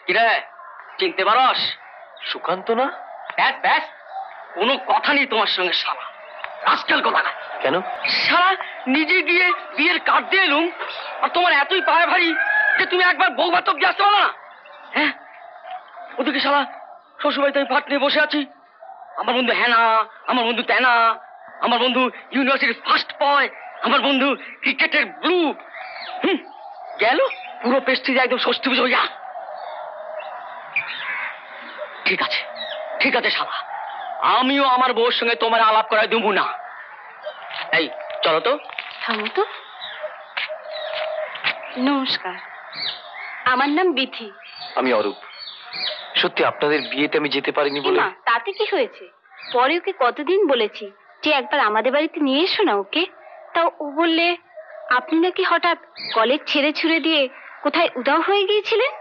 কিরে, চিনতে পারস? সুকান্ত না? ব্যাস ব্যাস, কোনো কথা নেই তোমার সঙ্গে শালা। আজকাল কথা না কেন? শালা নিজে গিয়ে বিয়ের কার্ড দিয়ে এলুম, আর তোমার এতই পায়ে ভারী যে তুমি একবার বউ বাতক দিয়ে আসতে পারো না? হ্যাঁ, ওদিকে শালা শ্বশুরবাড়িতে আমি ফাট নিয়ে বসে আছি। আমার বন্ধু হ্যানা, আমার বন্ধু তেনা, আমার বন্ধু ইউনিভার্সিটির ফার্স্ট বয়, আমার বন্ধু ক্রিকেটের ব্লু। গেল পুরো পেস্টিজ একদম ষষ্ঠী পুজো হইয়া। ঠিক আছে ঠিক আছে শালা, আমিও আমার বউর সঙ্গে তোমার আলাপ করায় দেবো না। এই চলো তো। থামো তো। নমস্কার, আমার নাম বিথি। আমি অরূপ। সত্যি আপনাদের বিয়েতে আমি যেতে পারিনি বলে। মা, তাতে কি হয়েছে? পরে ওকে কতদিন বলেছি যে একবার আমাদের বাড়িতে নিয়ে এসো না ওকে। তাও ও বললে আপনি নাকি হঠাৎ কলেজ ছেড়ে ছুড়ে দিয়ে কোথায় উধাও হয়ে গিয়েছিলেন।